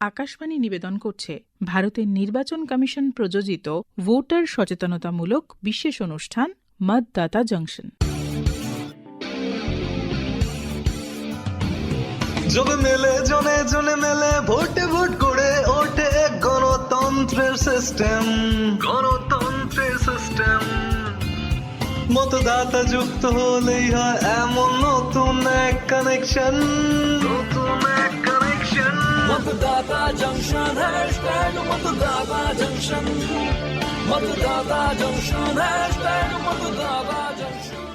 আকাশবাণী নিবেদন করছে ভারতের নির্বাচন কমিশন প্রযোজিত ভোটার সচেতনতামূলক বিশেষ অনুষ্ঠান মতদাতা জংশন। জনে মেলে জনে জনে মেলে ভোটে ভোট করে ওঠে গণতন্ত্রের সিস্টেম, গণতন্ত্রের সিস্টেম। মতদাতা যুক্ত হলেই হয় এমন নতুন এক কানেকশন, নতুন এক কানেকশন। মতদাতা জংশন, হ্যাশট্যাগ মতদাতা জংশন, মতদাতা জংশন, হ্যাশট্যাগ মতদাতা জংশন।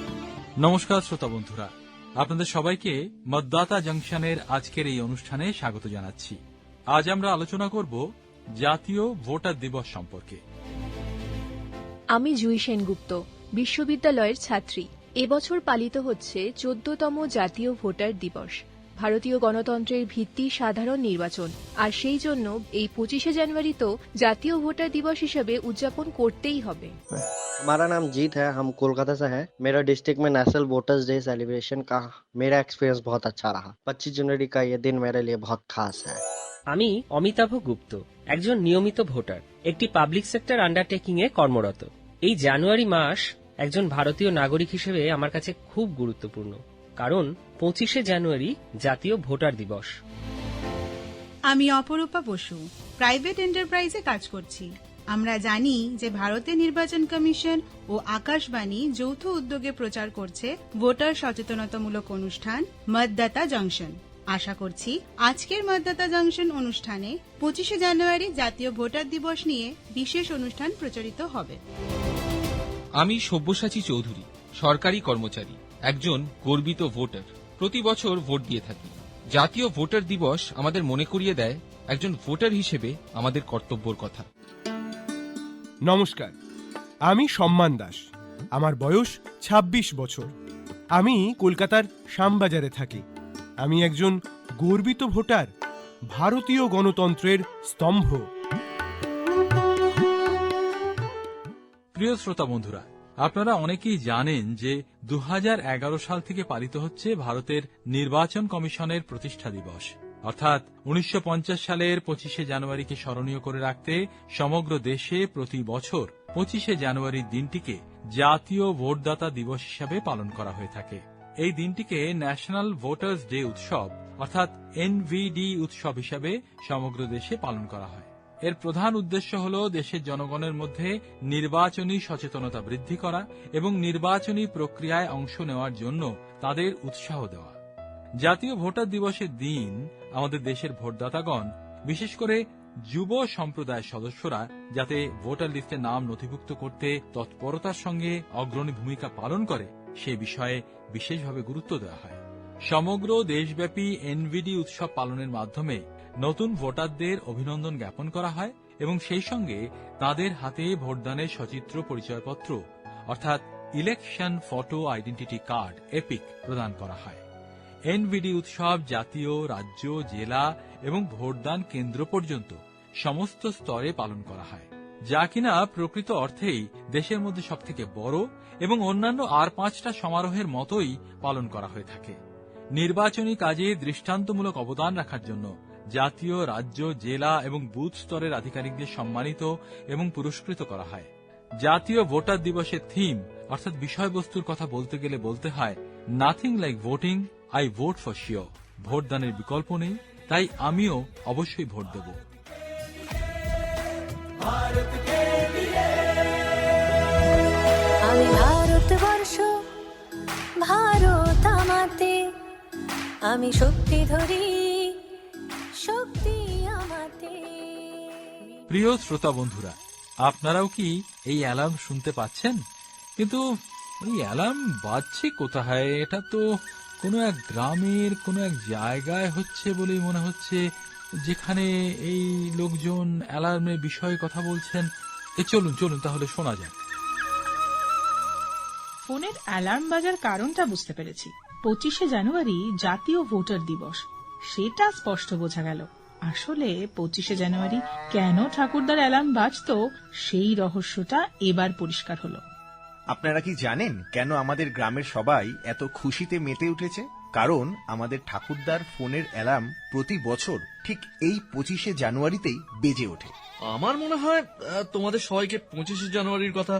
নমস্কার শ্রোতা বন্ধুরা, আপনাদের সবাইকে মতদাতা জংশনের আজকের এই অনুষ্ঠানে স্বাগত জানাচ্ছি। আজ আমরা আলোচনা করব জাতীয় ভোটার দিবস সম্পর্কে। আমি জুই সেনগুপ্ত, বিশ্ববিদ্যালয়ের ছাত্রী। এবছর পালিত হচ্ছে 14তম জাতীয় ভোটার দিবস। ভারতীয় গণতন্ত্রের ভিত্তি সাধারণ নির্বাচন, আর সেই জন্য এই 25শে জানুয়ারি তো জাতীয় ভোটার দিবস হিসেবে উদযাপন করতেই হবে। हमारा नाम जीत है, हम कोलकाता से हैं। मेरा डिस्ट्रिक्ट में नेशनल वोटर्स डे सेलिब्रेशन का मेरा एक्सपीरियंस बहुत अच्छा रहा। 25 जनवरी का ये दिन मेरे लिए बहुत खास है। আমি অমিতাভ গুপ্ত, একজন নিয়মিত ভোটার, একটি পাবলিক সেক্টর আন্ডারটেকিং এ কর্মরত। এই জানুয়ারি মাস একজন ভারতীয় নাগরিক হিসেবে আমার কাছে খুব গুরুত্বপূর্ণ, কারণ 25শে জানুয়ারি জাতীয় ভোটার দিবস। আমি অপরূপা বসু, প্রাইভেট এন্টারপ্রাইজে কাজ করছি। আমরা জানি যে ভারতের নির্বাচন কমিশন ও আকাশবাণী যৌথ উদ্যোগে প্রচার করছে ভোটার সচেতনতামূলক অনুষ্ঠান মতদাতা জংশন। আশা করছি আজকের মতদাতা জংশন অনুষ্ঠানে 25শে জানুয়ারি জাতীয় ভোটার দিবস নিয়ে বিশেষ অনুষ্ঠান প্রচারিত হবে। আমি সব্যসাচী চৌধুরী, সরকারি কর্মচারী, একজন গর্বিত ভোটার। প্রতি বছর ভোট দিয়ে থাকি। জাতীয় ভোটার দিবস আমাদের মনে করিয়ে দেয় একজন ভোটার হিসেবে আমাদের কর্তব্যের কথা। নমস্কার, আমি সম্মান দাস। আমার বয়স ২৬ বছর। আমি কলকাতার শ্যামবাজারে থাকি। আমি একজন গর্বিত ভোটার, ভারতীয় গণতন্ত্রের স্তম্ভ। প্রিয় শ্রোতা বন্ধুরা, আপনারা অনেকেই জানেন যে 2011 সাল থেকে পালিত হচ্ছে ভারতের নির্বাচন কমিশনের প্রতিষ্ঠা দিবস। অর্থাৎ 1950 সালের 25শে জানুয়ারিকে স্মরণীয় করে রাখতে সমগ্র দেশে প্রতি বছর 25শে জানুয়ারির দিনটিকে জাতীয় ভোটদাতা দিবস হিসাবে পালন করা হয়ে থাকে। এই দিনটিকে ন্যাশনাল ভোটার্স ডে উৎসব অর্থাৎ এনভিডি উৎসব হিসাবে সমগ্র দেশে পালন করা হয়। এর প্রধান উদ্দেশ্য হল দেশের জনগণের মধ্যে নির্বাচনী সচেতনতা বৃদ্ধি করা এবং নির্বাচনী প্রক্রিয়ায় অংশ নেওয়ার জন্য তাদের উৎসাহ দেওয়া। জাতীয় ভোটার দিবসের দিন আমাদের দেশের ভোটদাতাগণ, বিশেষ করে যুব সম্প্রদায়ের সদস্যরা যাতে ভোটার লিস্টে নাম নথিভুক্ত করতে তৎপরতার সঙ্গে অগ্রণী ভূমিকা পালন করে সে বিষয়ে বিশেষভাবে গুরুত্ব দেওয়া হয়। সমগ্র দেশব্যাপী এনভিডি উৎসব পালনের মাধ্যমে নতুন ভোটারদের অভিনন্দন জ্ঞাপন করা হয় এবং সেই সঙ্গে তাদের হাতে ভোটদানের সচিত্র পরিচয়পত্র অর্থাৎ election photo identity card epic প্রদান করা হয়। এনভিডি উৎসব জাতীয়, রাজ্য, জেলা এবং ভোটদান কেন্দ্র পর্যন্ত সমস্ত স্তরে পালন করা হয়, যা কিনা প্রকৃত অর্থেই দেশের মধ্যে সবথেকে বড় এবং অন্যান্য আর 5টা সমারোহের মতোই পালন করা হয়ে থাকে। নির্বাচনী কাজে দৃষ্টান্তমূলক অবদান রাখার জন্য জাতীয়, রাজ্য, জেলা এবং বুথ স্তরের আধিকারিকদের সম্মানিত এবং পুরস্কৃত করা হয়। জাতীয় ভোটার দিবসের থিম অর্থাৎ বিষয়বস্তুর কথা বলতে গেলে বলতে হয়, nothing like voting, I vote for sure. ভোটদানের বিকল্প নেই, তাই আমিও অবশ্যই ভোট দেব। আমি ভারতবর্ষ, ভারত আমাতে, আমি শক্তি ধরি, শক্তি আমাতে। প্রিয় শ্রোতা বন্ধুরা, আপনারাও কি এই অ্যালার্ম শুনতে পাচ্ছেন? কিন্তু এই অ্যালার্ম বাজছে কোথায়? এটা তো কোনো এক গ্রামের কোনো এক জায়গায় হচ্ছে বলেই মনে হচ্ছে, যেখানে এই লোকজন অ্যালার্মের বিষয়ে কথা বলছেন। চলুন চলুন তাহলে শোনা যাক। ফোনের অ্যালার্ম বাজার কারণটা বুঝতে পেরেছি। 25শে জানুয়ারি জাতীয় ভোটার দিবস, সেটা স্পষ্ট বোঝা গেল। আসলে 25শে জানুয়ারি কেন ঠাকুরদার অ্যালার্ম বাজতো সেই রহস্যটা এবার পরিষ্কার হলো। আপনারা কি জানেন কেন আমাদের গ্রামের সবাই এত খুশিতে মেতে উঠেছে? কারণ আমাদের ঠাকুরদার ফোনের অ্যালার্ম প্রতি বছর ঠিক এই 25শে জানুয়ারিতেই বেজে ওঠে। আমার মনে হয় তোমাদের সবাইকে 25শে জানুয়ারির কথা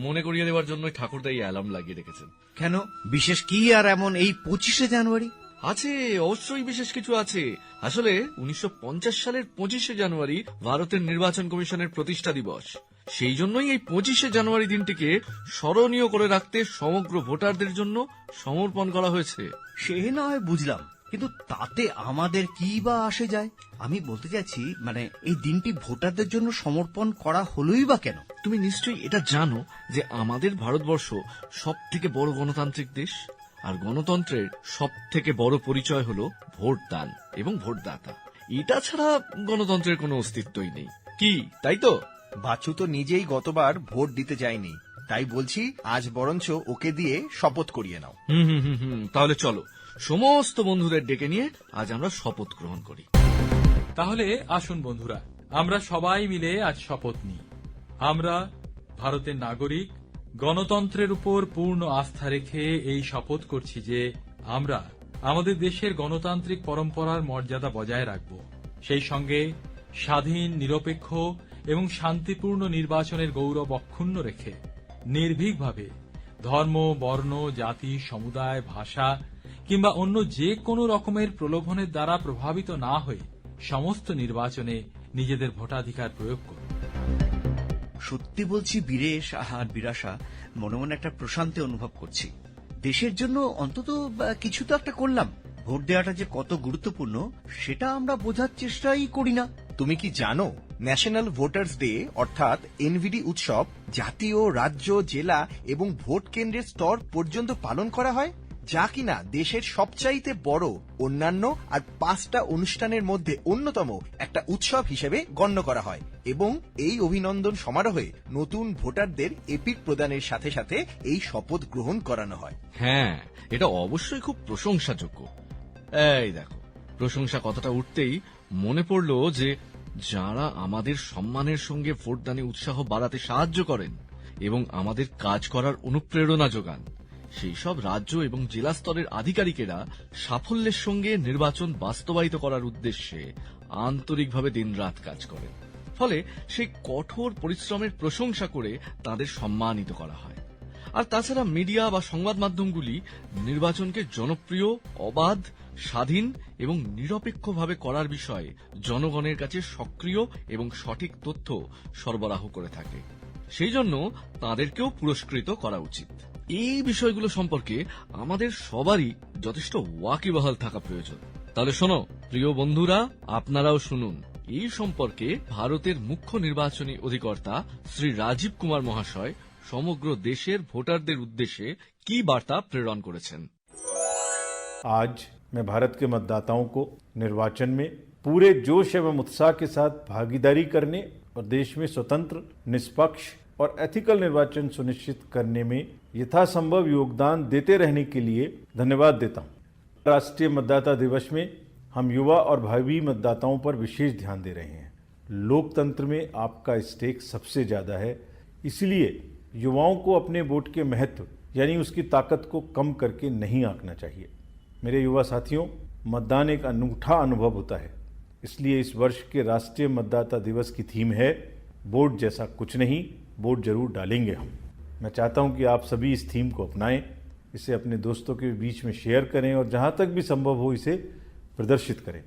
মনে করিয়ে দেওয়ার জন্য ঠাকুরদা এই অ্যালার্ম লাগিয়ে রেখেছেন। কেন, বিশেষ কি আর এমন এই 25শে জানুয়ারি? আছে, অবশ্যই বিশেষ কিছু আছে। আসলে 1950 সালের 25শে জানুয়ারি ভারতের নির্বাচন কমিশনের প্রতিষ্ঠা দিবস। সেই জন্যই এই 25শে জানুয়ারি দিনটিকে স্মরণীয় করে রাখতে সমগ্র ভোটারদের জন্য সমর্পণ করা হয়েছে। সে নয় বুঝলাম, কিন্তু তাতে আমাদের কি বা আসে যায়? আমি বলতে চাচ্ছি, মানে এই দিনটি ভোটারদের জন্য সমর্পণ করা হলোই বা কেন? তুমি নিশ্চয়ই এটা জানো যে আমাদের ভারতবর্ষ সব থেকে বড় গণতান্ত্রিক দেশ, আর গণতন্ত্রের সব থেকে বড় পরিচয় হলো ভোটদান এবং ভোটদাতা। এটা ছাড়া গণতন্ত্রের কোনো অস্তিত্বই নেই। কি তাই তো? বাচু তো নিজেই গতবার ভোট দিতে যায়নি, তাই বলছি আজ বরঞ্চ ওকে দিয়ে শপথ করিয়ে নাও। তাহলে চলো সমস্ত বন্ধুদের ডেকে নিয়ে আজ আমরা শপথ গ্রহণ করি। তাহলে আসুন বন্ধুরা, আমরা সবাই মিলে আজ শপথ নিই। আমরা ভারতের নাগরিক, গণতন্ত্রের উপর পূর্ণ আস্থা রেখে এই শপথ করছি যে আমরা আমাদের দেশের গণতান্ত্রিক পরম্পরার মর্যাদা বজায় রাখব, সেই সঙ্গে স্বাধীন, নিরপেক্ষ এবং শান্তিপূর্ণ নির্বাচনের গৌরব অক্ষুণ্ণ রেখে নির্ভীকভাবে ধর্ম, বর্ণ, জাতি, সমুদায়, ভাষা কিংবা অন্য যে কোনো রকমের প্রলোভনের দ্বারা প্রভাবিত না হয়ে সমস্ত নির্বাচনে নিজেদের ভোটাধিকার প্রয়োগ করব। সত্যি বলছি বীরেশ আর বিরাসা, মনে মনে একটা প্রশান্তি অনুভব করছি। দেশের জন্য অন্তত কিছু তো একটা করলাম। ভোট দেওয়াটা যে কত গুরুত্বপূর্ণ সেটা আমরা বোঝার চেষ্টাই করি না। তুমি কি জানো, ন্যাশনাল ভোটার্স ডে অর্থাৎ এনভিডি উৎসব জাতীয়, রাজ্য, জেলা এবং ভোট কেন্দ্রের স্তর পর্যন্ত পালন করা হয়, যা কিনা দেশের সবচাইতে বড় অন্যান্য আর 5টা অনুষ্ঠানের মধ্যে অন্যতম একটা উৎসব হিসেবে গণ্য করা হয়। এবং এই অভিনন্দন সমারোহে নতুন ভোটারদের এপিক প্রদানের সাথে সাথে এই শপথ গ্রহণ করানো হয়। হ্যাঁ, এটা অবশ্যই খুব প্রশংসাযোগ্য। এই দেখো, প্রশংসা কথাটা উঠতেই মনে পড়ল যে যারা আমাদের সম্মানের সঙ্গে ভোটদানে উৎসাহ বাড়াতে সাহায্য করেন এবং আমাদের কাজ করার অনুপ্রেরণা যোগান, সেই সব রাজ্য এবং জেলা স্তরের আধিকারিকেরা সাফল্যের সঙ্গে নির্বাচন বাস্তবায়িত করার উদ্দেশ্যে আন্তরিকভাবে দিনরাত কাজ করেন। ফলে সেই কঠোর পরিশ্রমের প্রশংসা করে তাদের সম্মানিত করা হয়। আর তাছাড়া মিডিয়া বা সংবাদ মাধ্যমগুলি নির্বাচনকে জনপ্রিয়, অবাধ, স্বাধীন এবং নিরপেক্ষভাবে করার বিষয়ে জনগণের কাছে সক্রিয় এবং সঠিক তথ্য সরবরাহ করে থাকে। সেই জন্য তাদেরকেও পুরস্কৃত করা উচিত। এই বিষয়গুলো সম্পর্কে আমাদের সবারই যথেষ্ট ওয়াকিবহাল থাকা প্রয়োজন। তাহলে শোনো প্রিয় বন্ধুরা, আপনারাও শুনুন এই সম্পর্কে ভারতের মুখ্য নির্বাচনী অধিকর্তা শ্রী রাজীব কুমার মহাশয় সমগ্র দেশের ভোটারদের উদ্দেশ্যে কি বার্তা প্রেরণ করেছেন। आज मैं भारत के मतदाताओं को निर्वाचन में पूरे जोश एवं उत्साह के साथ भागीदारी करने और देश में स्वतंत्र, निष्पक्ष और एथिकल निर्वाचन सुनिश्चित करने में यथासंभव योगदान देते रहने के लिए धन्यवाद देता हूं। राष्ट्रीय मतदाता दिवस में हम युवा और भावी मतदाताओं पर विशेष ध्यान दे रहे हैं। लोकतंत्र में आपका स्टेक सबसे ज्यादा है, इसलिए युवाओं को अपने वोट के महत्व यानी उसकी ताकत को कम करके नहीं आंकना चाहिए। मेरे युवा साथियों, मतदान एक अनूठा अनुभव होता है, इसलिए इस वर्ष के राष्ट्रीय मतदाता दिवस की थीम है वोट जैसा कुछ नहीं, वोट जरूर डालेंगे हम। मैं चाहता हूं कि आप सभी इस थीम को अपनाएं, इसे अपने दोस्तों के बीच में शेयर करें और जहां तक भी संभव हो इसे प्रदर्शित करें।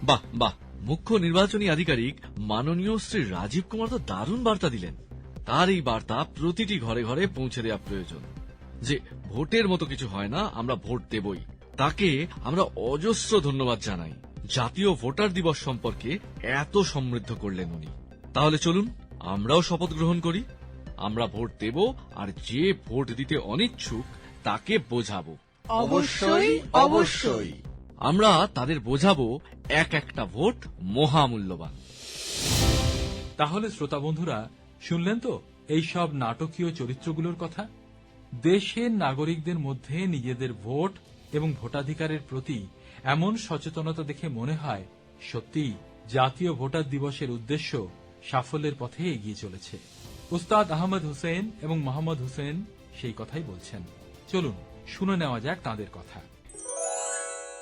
বাহ বাহ, মুখ্য নির্বাচনী আধিকারিক মাননীয় শ্রী রাজীব কুমার তো দারুণ বার্তা দিলেন। তার এই বার্তা প্রতিটি ঘরে ঘরে পৌঁছে দেওয়া প্রয়োজন যে ভোটের মতো কিছু হয় না, আমরা ভোট দেবই। তাকে আমরা অজস্র ধন্যবাদ জানাই। জাতীয় ভোটার দিবস সম্পর্কে এত সমৃদ্ধ করলেন উনি। তাহলে চলুন আমরাও শপথ গ্রহণ করি। আমরা ভোট দেব, আর যে ভোট দিতে অনিচ্ছুক তাকে বোঝাবো। অবশ্যই অবশ্যই আমরা তাদের বোঝাবো এক একটা ভোট মহামূল্যবান। তাহলে শ্রোতা বন্ধুরা, শুনলেন তো এই সব নাটকীয় চরিত্রগুলোর কথা। দেশের নাগরিকদের মধ্যে নিজেদের ভোট এবং ভোটাধিকারের প্রতি এমন সচেতনতা দেখে মনে হয় সত্যি জাতীয় ভোটার দিবসের উদ্দেশ্য সাফল্যের পথে এগিয়ে চলেছে। উস্তাদ আহমদ হুসেন এবং মোহাম্মদ হুসেন সেই কথাই বলছেন। চলুন শুনে নেওয়া যাক তাঁদের কথা।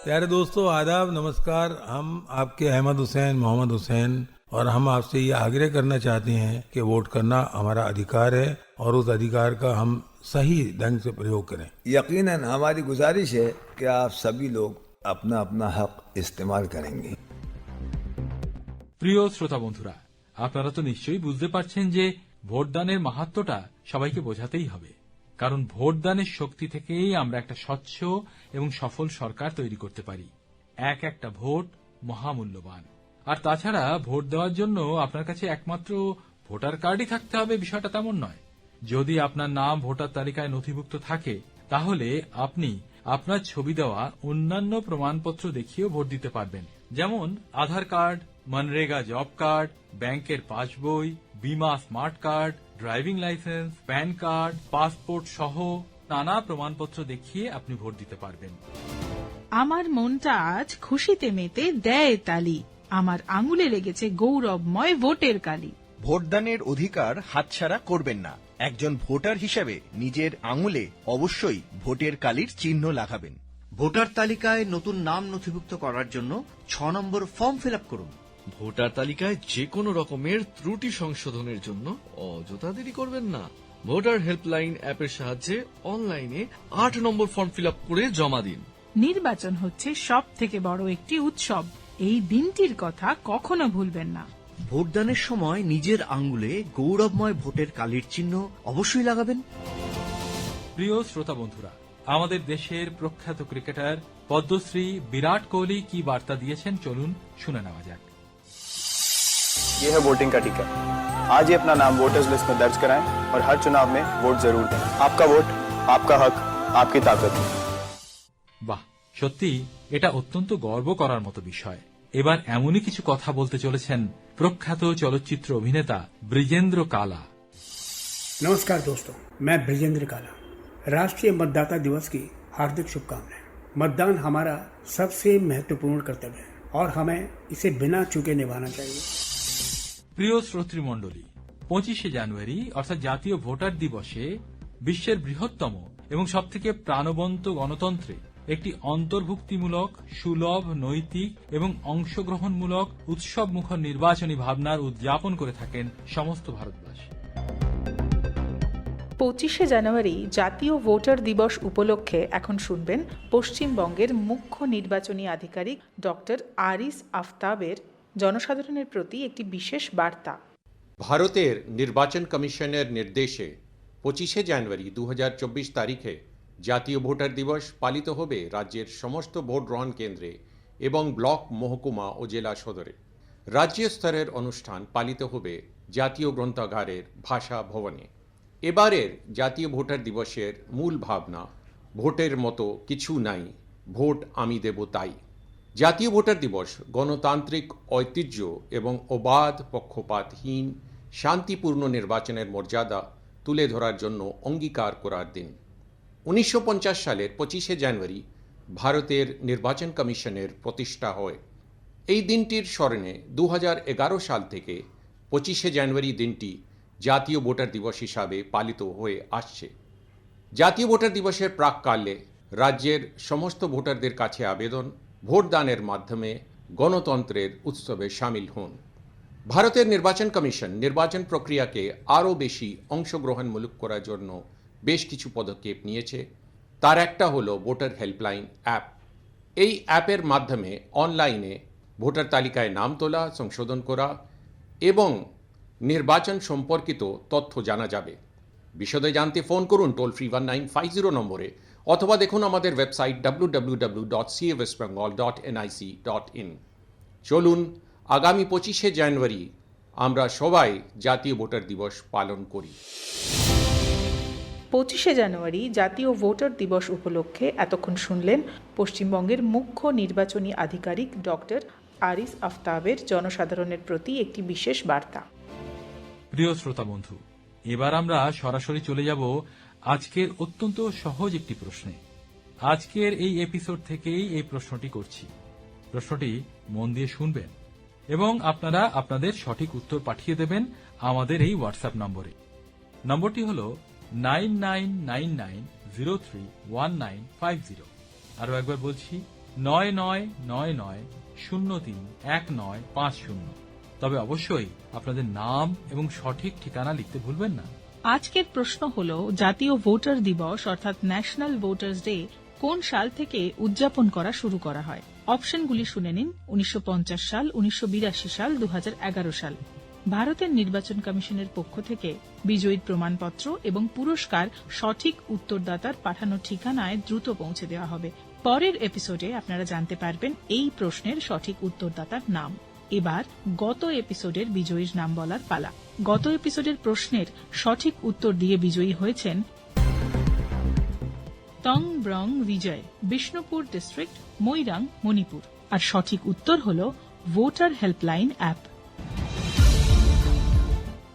प्यारे दोस्तों, आदाब, नमस्कार। हम आपके अहमद हुसैन, मोहम्मद हुसैन, और हम आपसे ये आग्रह करना चाहते हैं कि वोट करना हमारा अधिकार है और उस अधिकार का हम सही ढंग से प्रयोग करें। यकीनन हमारी गुजारिश है कि आप सभी लोग अपना अपना हक इस्तेमाल करेंगे। প্রিয় শ্রোতা বন্ধুরা, আপনারা তো নিশ্চয়ই বুঝতে পারছেন যে ভোটদানের মাহাত্ম্যটা সবাইকে বোঝাতেই হবে, কারণ ভোটদানের শক্তি থেকেই আমরা একটা স্বচ্ছ এবং সফল সরকার তৈরি করতে পারি। একটা ভোট মহামূল্যবান। আর তাছাড়া ভোট দেওয়ার জন্য আপনার কাছে একমাত্র ভোটার কার্ডই থাকতে হবে বিষয়টা তেমন নয়। যদি আপনার নাম ভোটার তালিকায় নথিভুক্ত থাকে তাহলে আপনি আপনার ছবি দেওয়া অন্যান্য প্রমাণপত্র দেখিয়েও ভোট দিতে পারবেন, যেমন আধার কার্ড, মনরেগা জব কার্ড, ব্যাংকের পাসবই, বিমা smart card, driving licence, pan card, passport সহ নানা প্রমাণপত্র দেখিয়ে আপনি ভোট দিতে পারবেন। আমার মনটা আজ খুশিতে মেতে দেয় তালি, আমার আঙুলে লেগেছে গৌরবময় ভোটের কালি। ভোটদানের অধিকার হাতছাড়া করবেন না। একজন ভোটার হিসেবে নিজের আঙুলে অবশ্যই ভোটের কালির চিহ্ন লাগাবেন। ভোটার তালিকায় নতুন নাম নথিভুক্ত করার জন্য 6 নম্বর ফর্ম ফিল আপ করুন। ভোটার তালিকায় যে কোনো রকমের ত্রুটি সংশোধনের জন্য অযথা দেরি করবেন না। ভোটার হেল্পলাইন অ্যাপের সাহায্যে অনলাইনে 8 নম্বর ফর্ম ফিল আপ করে জমা দিন। নির্বাচন হচ্ছে সব থেকে বড় একটি উৎসব, এই দিনটির কথা কখনো ভুলবেন না। ভোটদানের সময় নিজের আঙ্গুলে গৌরবময় ভোটের কালির চিহ্ন অবশ্যই লাগাবেন। প্রিয় শ্রোতা বন্ধুরা, আমাদের দেশের প্রখ্যাত ক্রিকেটার পদ্মশ্রী বিরাট কোহলি কি বার্তা দিয়েছেন চলুন শুনে নেওয়া যাক। ये है वोटिंग का टीका। आज ही अपना नाम वोटर्स लिस्ट में दर्ज कराएं और हर चुनाव में वोट जरूर दें। आपका वोट, आपका हक, आपकी ताकत। বাহ, সত্যি এটা অত্যন্ত গর্ব করার মতো বিষয়। এবার এমনই কিছু কথা বলতে চলেছেন প্রখ্যাত চলচ্চিত্র অভিনেতা ব্রিজেন্দ্র কালা। नमस्कार दोस्तों, मैं ब्रिजेंद्र काला। राष्ट्रीय मतदाता दिवस की हार्दिक शुभकामनाएं। मतदान हमारा सबसे महत्वपूर्ण कर्तव्य है और हमें इसे बिना चूके निभाना चाहिए। প্রিয় শ্রোতৃমণ্ডলী, 25শে জানুয়ারি অর্থাৎ জাতীয় ভোটার দিবসে বিশ্বের বৃহত্তম এবং সবথেকে প্রাণবন্ত গণতন্ত্রে একটি অন্তর্ভুক্তিমূলক, সুলভ, নৈতিক এবং অংশগ্রহণমূলক উৎসবমুখর নির্বাচনী ভাবনার উদযাপন করে থাকেন সমস্ত ভারতবাসী। 25শে জানুয়ারি জাতীয় ভোটার দিবস উপলক্ষে এখন শুনবেন পশ্চিমবঙ্গের মুখ্য নির্বাচনী আধিকারিক ডক্টর আরিস আফতাবের জনসাধারণের প্রতি একটি বিশেষ বার্তা। ভারতের নির্বাচন কমিশনের নির্দেশে 25শে জানুয়ারি 2024 তারিখে জাতীয় ভোটার দিবস পালিত হবে রাজ্যের সমস্ত ভোট গ্রহণ কেন্দ্রে এবং ব্লক, মহকুমা ও জেলা সদরে। রাজ্য স্তরের অনুষ্ঠান পালিত হবে জাতীয় গ্রন্থাগারের ভাষা ভবনে। এবারের জাতীয় ভোটার দিবসের মূল ভাবনা ভোটের মতো কিছু নাই, ভোট আমি দেব তাই। জাতীয় ভোটার দিবস গণতান্ত্রিক ঐতিহ্য এবং অবাধ, পক্ষপাতহীন, শান্তিপূর্ণ নির্বাচনের মর্যাদা তুলে ধরার জন্য অঙ্গীকার করার দিন। 1950 সালের 25শে জানুয়ারি ভারতের নির্বাচন কমিশনের প্রতিষ্ঠা হয়। এই দিনটির স্মরণে 2011 সাল থেকে 25শে জানুয়ারি দিনটি জাতীয় ভোটার দিবস হিসাবে পালিত হয়ে আসছে। জাতীয় ভোটার দিবসের প্রাক্কালে রাজ্যের সমস্ত ভোটারদের কাছে আবেদন, ভোটদানের মাধ্যমে গণতন্ত্রের উৎসবে সামিল হন। ভারতের নির্বাচন কমিশন নির্বাচন প্রক্রিয়াকে আরও বেশি অংশগ্রহণমূলক করার জন্য বেশ কিছু পদক্ষেপ নিয়েছে। তার একটা হলো ভোটার হেল্পলাইন অ্যাপ। এই অ্যাপের মাধ্যমে অনলাইনে ভোটার তালিকায় নাম তোলা, সংশোধন করা এবং নির্বাচন সম্পর্কিত তথ্য জানা যাবে। বিশদে জানতে ফোন করুন টোল ফ্রি 1950 নম্বরে অথবা দেখুন আমাদের ওয়েবসাইট www.cawestbengal.nic.in। চলুন আগামী 25শে জানুয়ারি আমরা সবাই জাতীয় ভোটার দিবস পালন করি। 25শে জানুয়ারি জাতীয় ভোটার দিবস উপলক্ষে এতক্ষণ শুনলেন পশ্চিমবঙ্গের মুখ্য নির্বাচনী আধিকারিক ডক্টর আরিস আফতাবের জনসাধারণের প্রতি একটি বিশেষ বার্তা। প্রিয় শ্রোতা বন্ধু, এবার আমরা সরাসরি চলে যাব আজকের অত্যন্ত সহজ একটি প্রশ্নে। আজকের এই এপিসোড থেকেই এই প্রশ্নটি করছি। প্রশ্নটি মন দিয়ে শুনবেন এবং আপনারা আপনাদের সঠিক উত্তর পাঠিয়ে দেবেন আমাদের এই হোয়াটসঅ্যাপ নম্বরে। নম্বরটি হল 9999031950। আরো একবার বলছি 9999031950। তবে অবশ্যই আপনাদের নাম এবং সঠিক ঠিকানা লিখতে ভুলবেন না। আজকের প্রশ্ন হলো জাতীয় ভোটার দিবস অর্থাৎ ন্যাশনাল ভোটার্স ডে কোন সাল থেকে উদযাপন করা শুরু করা হয়? অপশনগুলি শুনে নিন। 1950 সাল, 1982 সাল, 2011 সাল। ভারতের নির্বাচন কমিশনের পক্ষ থেকে বিজয়ীর প্রমাণপত্র এবং পুরস্কার সঠিক উত্তরদাতার পাঠানো ঠিকানায় দ্রুত পৌঁছে দেওয়া হবে। পরের এপিসোডে আপনারা জানতে পারবেন এই প্রশ্নের সঠিক উত্তরদাতার নাম। এবার গত এপিসোডের বিজয়ীর নাম বলার পালা। গত এপিসোডের প্রশ্নের সঠিক উত্তর দিয়ে বিজয়ী হয়েছেন তং ব্রং বিজয়, বিষ্ণুপুর ডিস্ট্রিক্ট, মৈরাং, মণিপুর। আর সঠিক উত্তর হল ভোটার হেল্পলাইন অ্যাপ।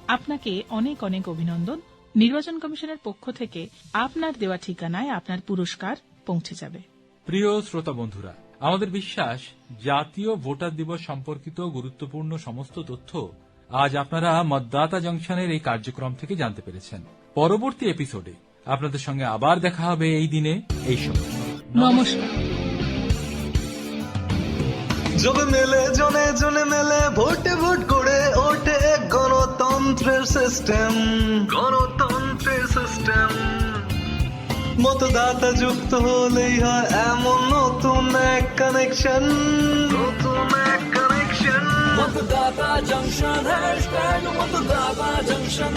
আপনাকে অনেক অনেক অভিনন্দন। নির্বাচন কমিশনের পক্ষ থেকে আপনার দেওয়া ঠিকানায় আপনার পুরস্কার পৌঁছে যাবে। প্রিয় শ্রোতা বন্ধুরা, আমাদের বিশ্বাস জাতীয় ভোটার দিবস সম্পর্কিত গুরুত্বপূর্ণ সমস্ত তথ্য আজ আপনারা মতদাতা জংশনের এই কার্যক্রম থেকে জানতে পেরেছেন। পরবর্তী এপিসোডে আপনাদের সঙ্গে আবার দেখা হবে এই দিনে এই সময়। নমস্কার। জনে মেলে জনে জনে মেলে ভোটে ভোট করে ওঠে গণতন্ত্রের সিস্টেম, গণতন্ত্রের সিস্টেম। মতদাতা যুক্ত হলেই হয় এমন নতুন এক কানেকশন, নতুন এক কানেকশন। মতদাতা জংশন, হ্যাশট্যাগ মতদাতা জংশন,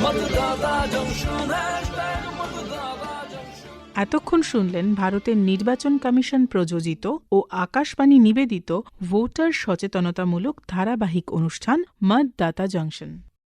মতদাতা জংশন, হ্যাশট্যাগ মতদাতা জংশন। এতক্ষণ শুনলেন ভারতের নির্বাচন কমিশন প্রযোজিত ও আকাশবাণী নিবেদিত ভোটার সচেতনতামূলক ধারাবাহিক অনুষ্ঠান মতদাতা জংশন।